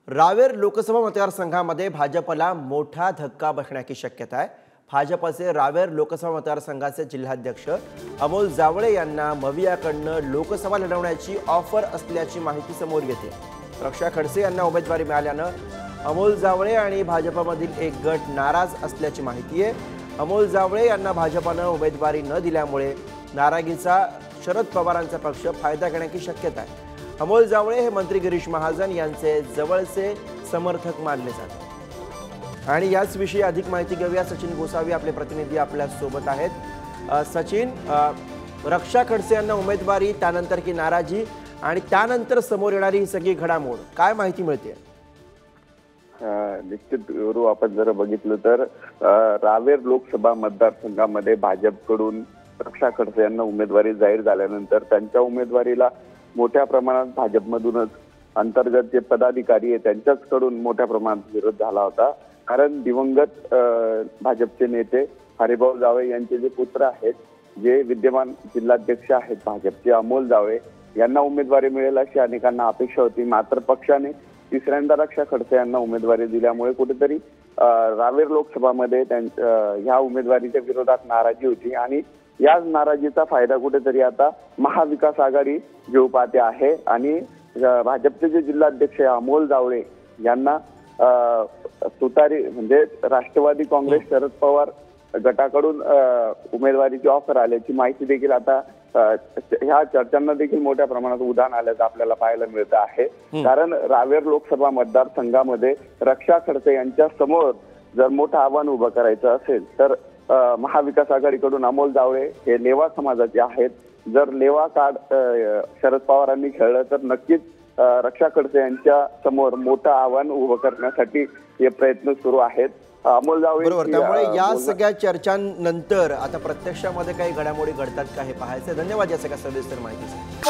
रावेर लोकसभा मतदारसंघामध्ये भाजपला मोठा धक्का बसण्याची शक्यता आहे। भाजपचे रावेर लोकसभा मतदारसंघाचे जिल्हाध्यक्ष अमोल जावळे यांना मवियाकडून लोकसभा लढवण्याची ऑफर असल्याची माहिती समोर येते। रक्षा खडसे यांना उमेदवारी मिळाल्याने अमोल जावळे आणि भाजपमधील एक गट नाराज असल्याची माहिती आहे। अमोल जावळे यांना भाजपने उमेदवारी न दिल्यामुळे नाराजीचा शरद पवारांचा पक्ष फायदा घेण्याची शक्यता आहे। अमोल जावळे हे मंत्री गिरीश महाजन यांचे जवळचे समर्थक मानले जातात। आणि याच विषयी अधिक माहिती घेऊया। सचिन गोसावी आपले प्रतिनिधी आपल्या सोबत आहेत। सचिन, रक्षा खडसे यांना उमेदवारी, त्यानंतर की नाराजी आणि त्यानंतर समोर येणारी ही सगळी घडामोड, काय माहिती मिळते? निश्चित गुरु, आपण जर बघितलं तर रावेर लोकसभा मतदारसंघामध्ये भाजपकडून रक्षा खडसे यांना उमेदवारी जाहीर झाल्यानंतर त्यांच्या उमेदवारीला मोठ्या प्रमाणात भाजपमधूनच अंतर्गत जे पदाधिकारी आहेत त्यांच्याचकडून मोठ्या प्रमाणात विरोध झाला होता। कारण दिवंगत भाजपचे नेते हरिभाऊ जावळे यांचे जे पुत्र आहेत, जे विद्यमान जिल्हाध्यक्ष आहेत भाजपचे अमोल जावळे, यांना उमेदवारी मिळेल अशी अनेकांना अपेक्षा होती। मात्र पक्षाने तिसऱ्यांदा रक्षा खडसे यांना उमेदवारी दिल्यामुळे कुठेतरी रावेर लोकसभामध्ये ह्या उमेदवारीच्या विरोधात नाराजी होती आणि याच नाराजीचा फायदा कुठेतरी आता महाविकास आघाडी घेऊ पाहते आहे आणि भाजपचे जे जिल्हाध्यक्ष अमोल जावळे यांना तुतारी म्हणजे राष्ट्रवादी काँग्रेस शरद पवार गटाकडून उमेदवारीची ऑफर आल्याची माहिती देखील आता ह्या चर्चांना देखील मोठ्या प्रमाणात उधाण आल्याचं आपल्याला पाहायला मिळतं आहे। कारण रावेर लोकसभा मतदारसंघामध्ये रक्षा खडसे यांच्या समोर जर मोठं आव्हान उभं करायचं असेल तर महाविकास आघाडीकडून अमोल जावळे हे लेवा समाजाचे आहेत। जर लेवा कार्ड शरद पवारांनी खेळलं तर नक्कीच रक्षा खडसे यांच्या समोर मोठं आव्हान उभं करण्यासाठी हे प्रयत्न सुरू आहेत। अमोल जावळे बरोबर, त्यामुळे या सगळ्या चर्चांनंतर आता प्रत्यक्षामध्ये काही घडामोडी घडतात का हे पाहायचं। धन्यवाद या सगळ्या सविस्तर माहितीसाठी।